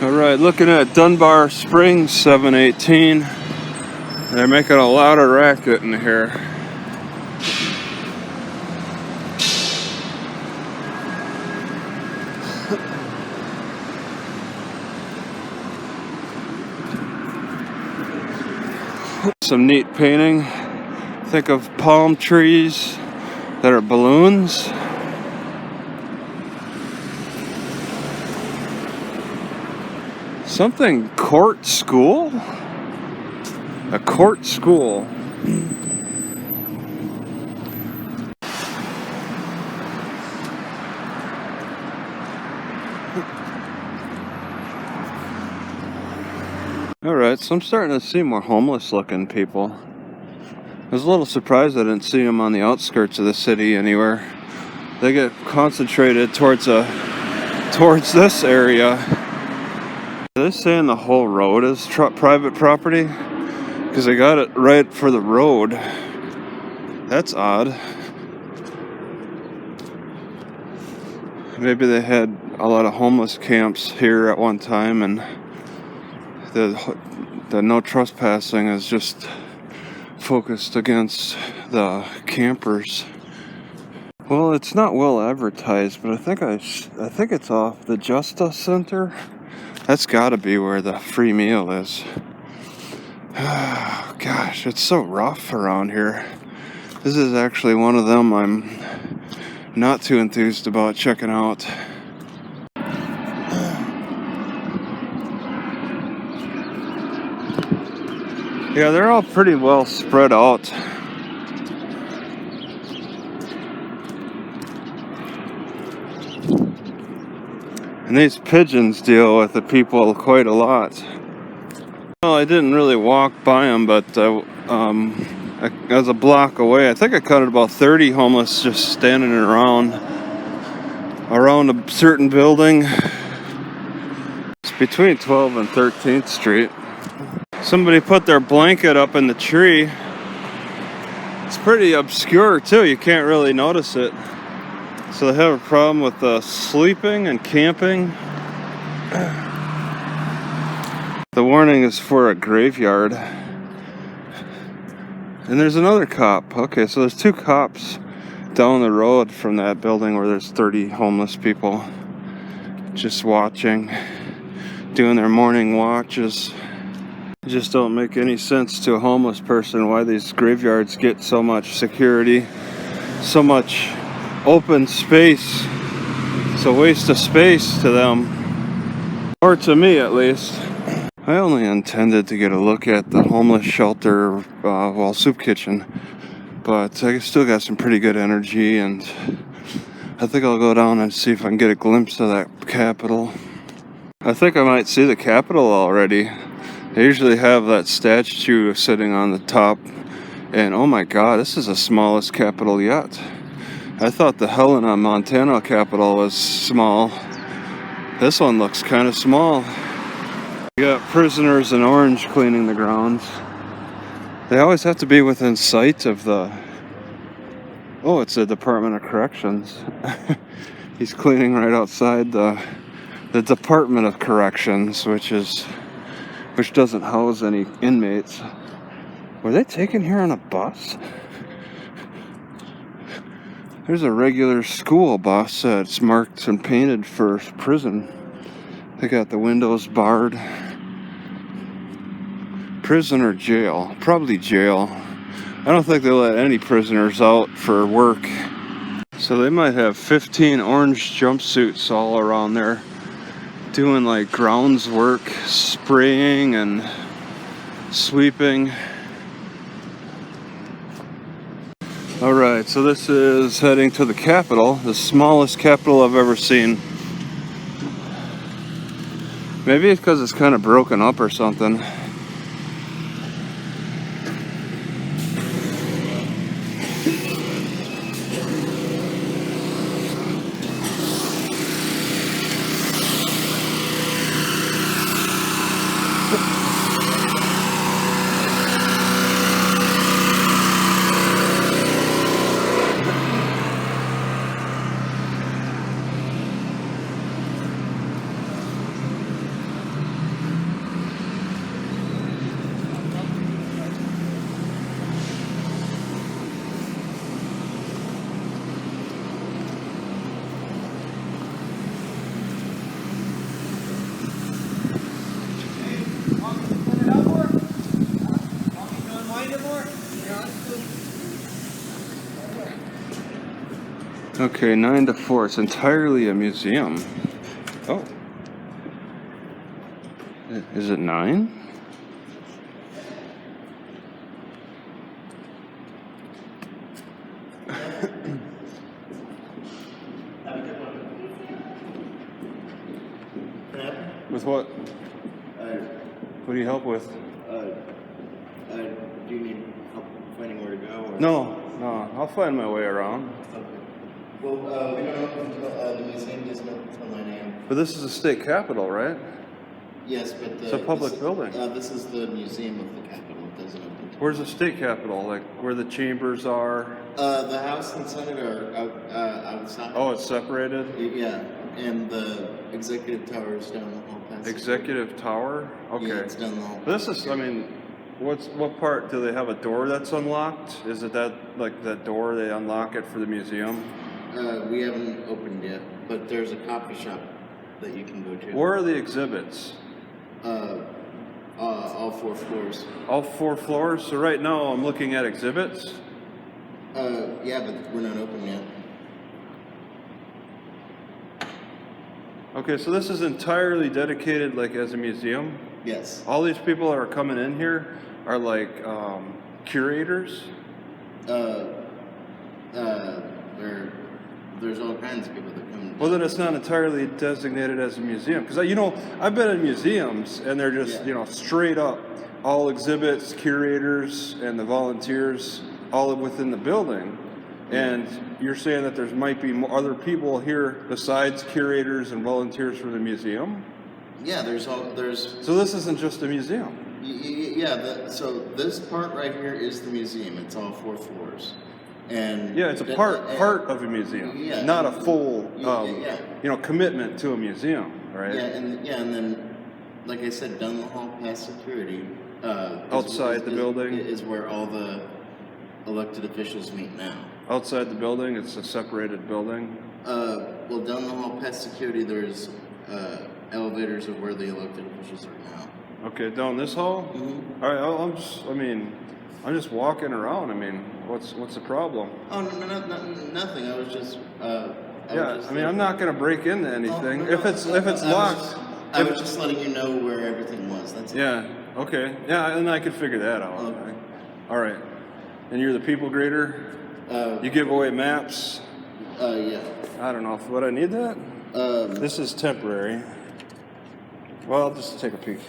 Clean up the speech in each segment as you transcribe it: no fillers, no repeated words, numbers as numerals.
Alright, looking at Dunbar Springs 718. They're making a lot of racket in here. Some neat painting. Think of palm trees that are balloons. Something court school? A court school. Alright, so I'm starting to see more homeless looking people. I was a little surprised I didn't see them on the outskirts of the city anywhere. They get concentrated towards this area. Are they saying the whole road is private property? Because they got it right for the road. That's odd. Maybe they had a lot of homeless camps here at one time, and the no trespassing is just focused against the campers. Well, it's not well advertised, but I think it's off the Justice Center. That's got to be where the free meal is. Gosh, it's so rough around here. This is actually one of them I'm not too enthused about checking out. Yeah, they're all pretty well spread out. And these pigeons deal with the people quite a lot. Well, I didn't really walk by them, but I was a block away. I think I counted about 30 homeless just standing around a certain building. It's between 12th and 13th Street. Somebody put their blanket up in the tree. It's pretty obscure too, you can't really notice it. So they have a problem with sleeping and camping. The warning is for a graveyard. And there's another cop. Okay, so there's two cops down the road from that building where there's 30 homeless people just watching, doing their morning watches. It just don't make any sense to a homeless person why these graveyards get so much security, so much open space. It's a waste of space to them, or to me at least. I only intended to get a look at the homeless shelter, soup kitchen, but I still got some pretty good energy, and I think I'll go down and see if I can get a glimpse of that Capitol. I think I might see the Capitol already. They usually have that statue sitting on the top, and oh my god, this is the smallest Capitol yet. I thought the Helena, Montana Capitol was small. This one looks kind of small. You got prisoners in orange cleaning the grounds. They always have to be within sight of the... Oh, it's the Department of Corrections. He's cleaning right outside the Department of Corrections, which doesn't house any inmates. Were they taken here on a bus? There's a regular school bus that's marked and painted for prison. They got the windows barred. Prison or jail? Probably jail. I don't think they let any prisoners out for work. So they might have 15 orange jumpsuits all around there, doing like grounds work, spraying and sweeping. Alright, so this is heading to the Capitol, the smallest Capitol I've ever seen. Maybe it's because it's kind of broken up or something. Okay, 9 to 4. It's entirely a museum. Oh. Is it 9? With what? What do you help with? Do you need help finding where to go? Or? No, I'll find my way around. Okay. Well, we don't open until the museum doesn't open until 9 a.m. But this is the state capitol, right? Yes, but it's a public building. This is the museum of the Capitol. It doesn't open. Where's the state capitol? Like where the chambers are? The House and Senate are outside. Oh, it's separated? Yeah, and the executive tower is down the hall past. Executive tower? Okay. Yeah, it's down the hall. This is, I mean, what part? Do they have a door that's unlocked? Is it that door they unlock it for the museum? We haven't opened yet, but there's a coffee shop that you can go to. Where are the exhibits? All 4 floors. All 4 floors? So right now I'm looking at exhibits? Yeah, but we're not open yet. Okay, so this is entirely dedicated like as a museum? Yes. All these people that are coming in here are like curators? There's all kinds of people that come. Well, then it's not entirely designated as a museum. Because, I've been in museums, and they're just, straight up, all exhibits, curators, and the volunteers, all within the building. And you're saying that there might be other people here besides curators and volunteers for the museum? Yeah, there's. So this isn't just a museum? Yeah, so this part right here is the museum. It's all 4 floors. And yeah, it's a part of a museum, not a full, commitment to a museum, right? Yeah, and then, like I said, down the hall past security, outside the building is where all the elected officials meet now. Outside the building, it's a separated building. Well, down the hall past security, there's elevators of where the elected officials are now. Okay, down this hall. Mm-hmm. All right, I'm just walking around. I mean, what's the problem? Oh, no, nothing. I was just. I'm not going to break into anything. No, if it's locked. I was just letting you know where everything was. That's all. Yeah. Okay. Yeah, and I could figure that out. Okay. All right. And you're the people grader. You give away maps. Yeah. I don't know. Would I need that? This is temporary. Well, I'll just take a peek.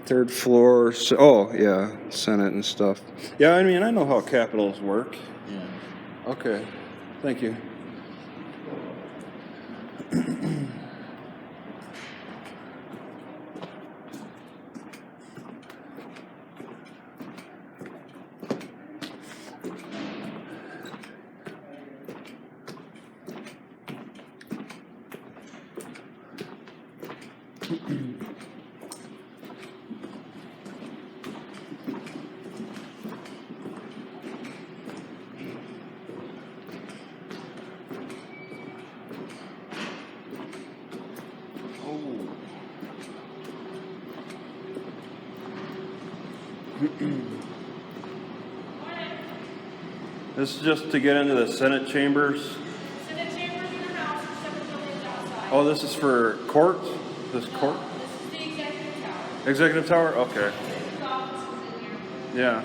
3rd floor. Oh, yeah, Senate and stuff. Yeah, I mean, I know how capitals work. Yeah. Okay, thank you. This is just to get into the Senate chambers. Senate chambers in the House are separate buildings outside. Oh, this is for court? This court? This is the executive tower. Executive tower? Okay. The office is in here. Yeah.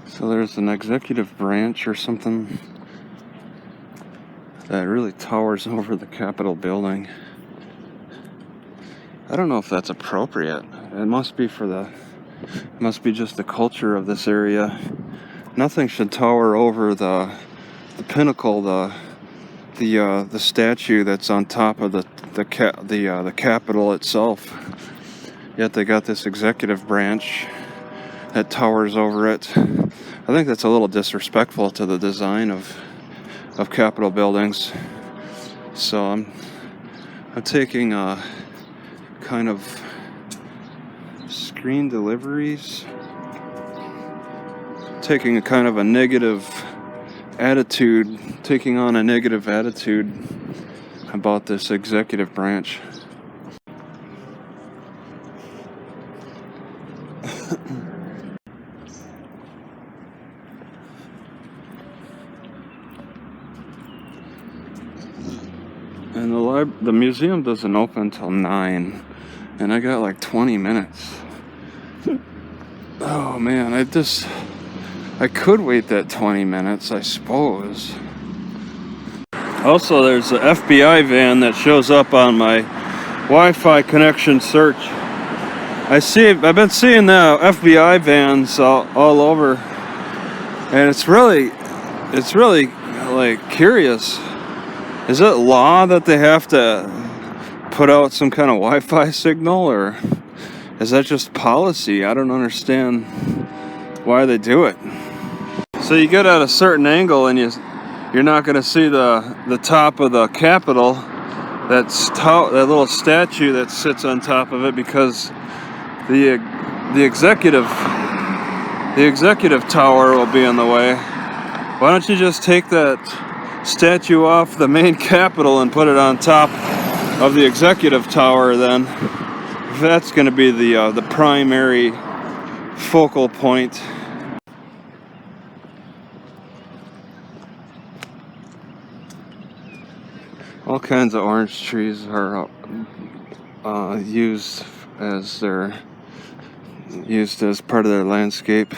So there's an executive branch or something that really towers over the Capitol building. I don't know if that's appropriate. It must be just the culture of this area. Nothing should tower over the pinnacle, the statue that's on top of the Capitol itself. Yet they got this executive branch that towers over it. I think that's a little disrespectful to the design of Capitol buildings. So I'm taking kind of screen deliveries. taking a kind of a negative attitude, taking on a negative attitude about this executive branch. And the museum doesn't open until 9, and I got like 20 minutes. Oh man, I could wait that 20 minutes, I suppose. Also, there's the FBI van that shows up on my Wi-Fi connection search. I've been seeing the FBI vans all over, and it's really like curious. Is it law that they have to put out some kind of Wi-Fi signal, or is that just policy? I don't understand why they do it. So you get at a certain angle and you're not going to see the top of the Capitol, that little statue that sits on top of it, because the executive tower will be in the way. Why don't you just take that statue off the main Capitol and put it on top of the executive tower then? If that's going to be the primary focal point. All kinds of orange trees are used as part of their landscape.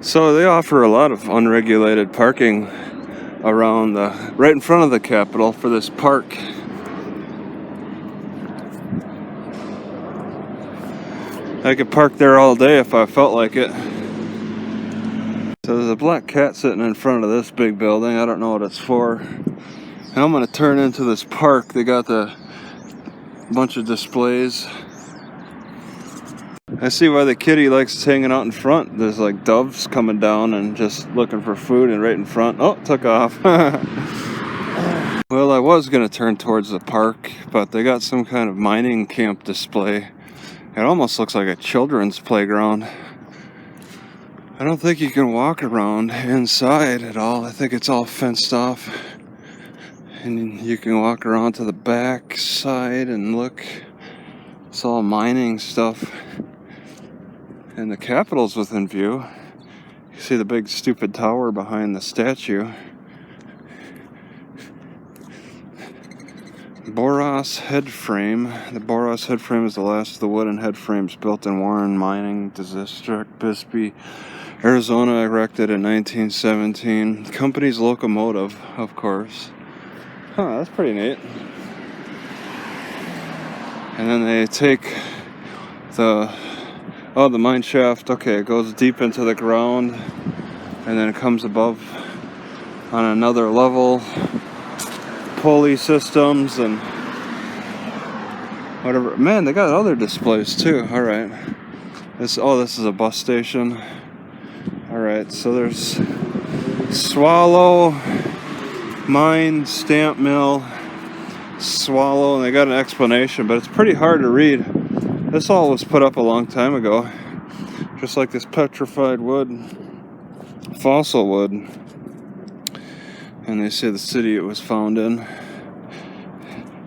So they offer a lot of unregulated parking around right in front of the Capitol for this park. I could park there all day if I felt like it. So there's a black cat sitting in front of this big building. I don't know what it's for. And I'm gonna turn into this park. They got the bunch of displays. I see why the kitty likes hanging out in front. There's like doves coming down and just looking for food, and right in front. Oh, took off. Well, I was going to turn towards the park, but they got some kind of mining camp display. It almost looks like a children's playground. I don't think you can walk around inside at all. I think it's all fenced off. And you can walk around to the back side and look. It's all mining stuff. And the Capitol's within view. You see the big stupid tower behind the statue. Boros head frame. The Boros head frame is the last of the wooden head frames built in Warren Mining District, Bisbee, Arizona, erected in 1917. The company's locomotive, of course. Huh, that's pretty neat. And then they take the mine shaft. Okay, it goes deep into the ground, and then it comes above on another level. Pulley systems and whatever. Man, they got other displays too. All right. This is a bus station. All right. So there's Swallow Mine Stamp Mill. Swallow, and they got an explanation, but it's pretty hard to read. This all was put up a long time ago, just like this petrified wood, fossil wood. And they say the city it was found in,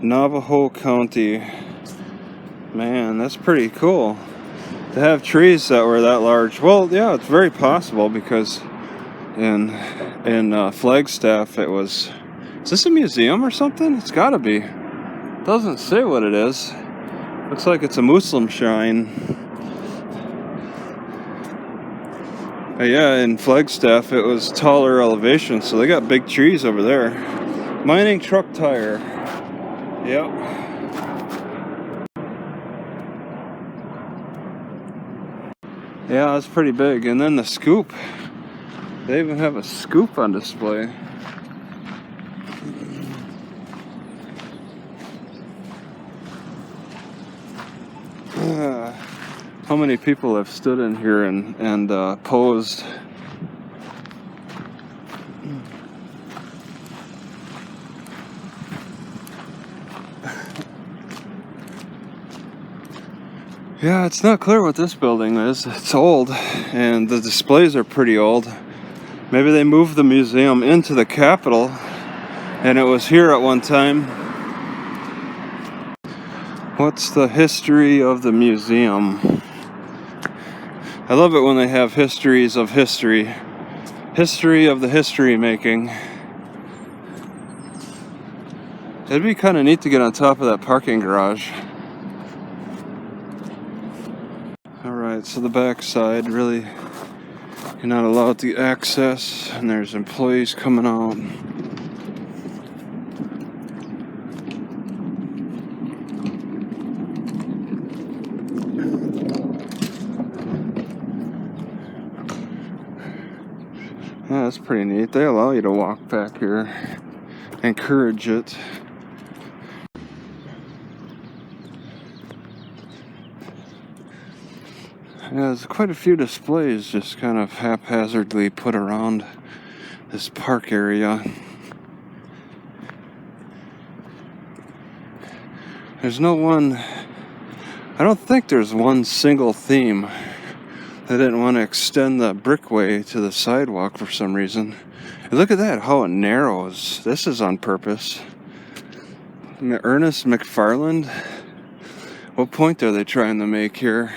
Navajo County. Man, that's pretty cool to have trees that were that large. Well, yeah, it's very possible, because in Flagstaff it was. Is this a museum or something? It's got to be. Doesn't say what it is. Looks like it's a Muslim shrine. Yeah, in Flagstaff it was taller elevation, so they got big trees over there. Mining truck tire. Yep. Yeah, that's pretty big. And then the scoop. They even have a scoop on display. how many people have stood in here and posed. Yeah, it's not clear what this building is. It's old, and the displays are pretty old. Maybe they moved the museum into the Capitol, and it was here at one time. What's the history of the museum? I love it when they have histories of history. History of the history making. It'd be kind of neat to get on top of that parking garage. Alright, so the back side, really, you're not allowed to access, and there's employees coming out. Yeah, that's pretty neat. They allow you to walk back here. Encourage it. Yeah, there's quite a few displays just kind of haphazardly put around this park area. There's no one, I don't think there's one single theme. They didn't want to extend the brickway to the sidewalk for some reason. And look at that, how it narrows. This is on purpose. Ernest McFarland? What point are they trying to make here?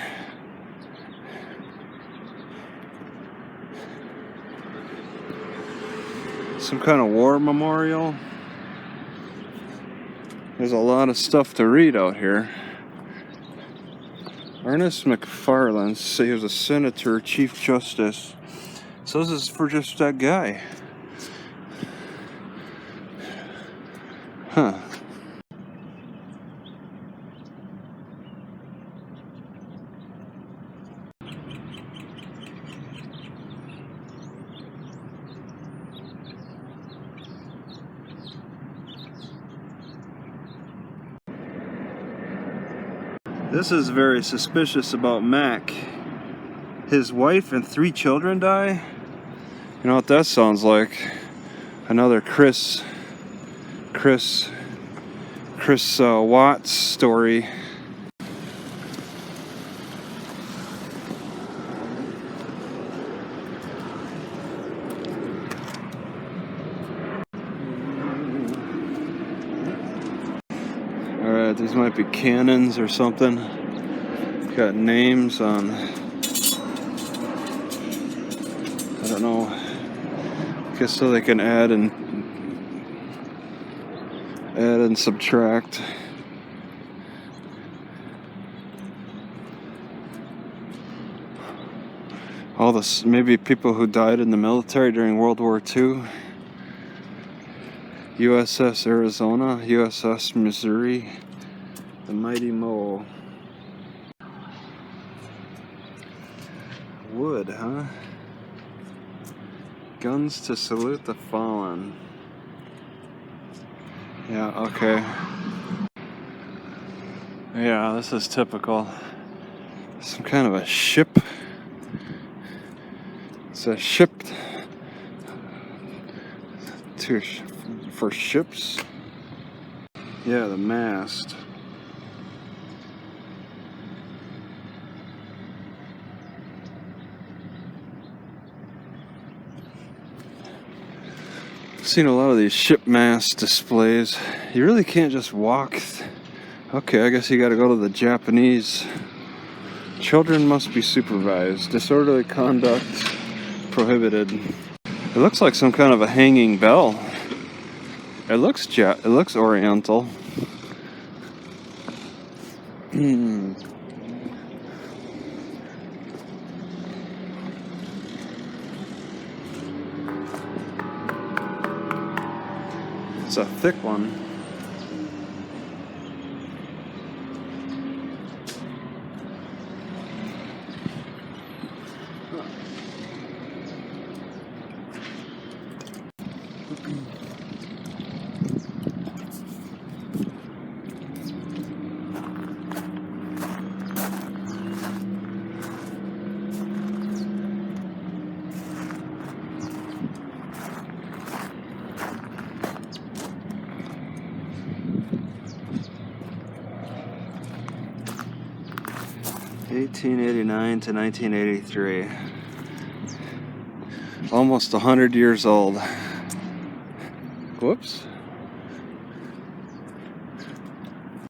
Some kind of war memorial. There's a lot of stuff to read out here. Ernest McFarland, he was a senator, chief justice. So this is for just that guy. Huh. This is very suspicious about Mac. His wife and 3 children die? You know what that sounds like? Another Chris Watts story. Alright, these might be cannons or something. Got names on, I don't know, I guess so they can add and subtract. All this, maybe people who died in the military during World War II. USS Arizona, USS Missouri, the Mighty Mole. Wood, huh? Guns to salute the fallen. Yeah, okay. Yeah, this is typical. Some kind of a ship. It's a ship for ships. Yeah, the mast. I've seen a lot of these ship mast displays. You really can't just walk. Okay, I guess you gotta go to the Japanese. Children must be supervised. Disorderly conduct prohibited. It looks like some kind of a hanging bell. It looks oriental. It's a thick one. 1889 to 1983. Almost 100 years old. Whoops.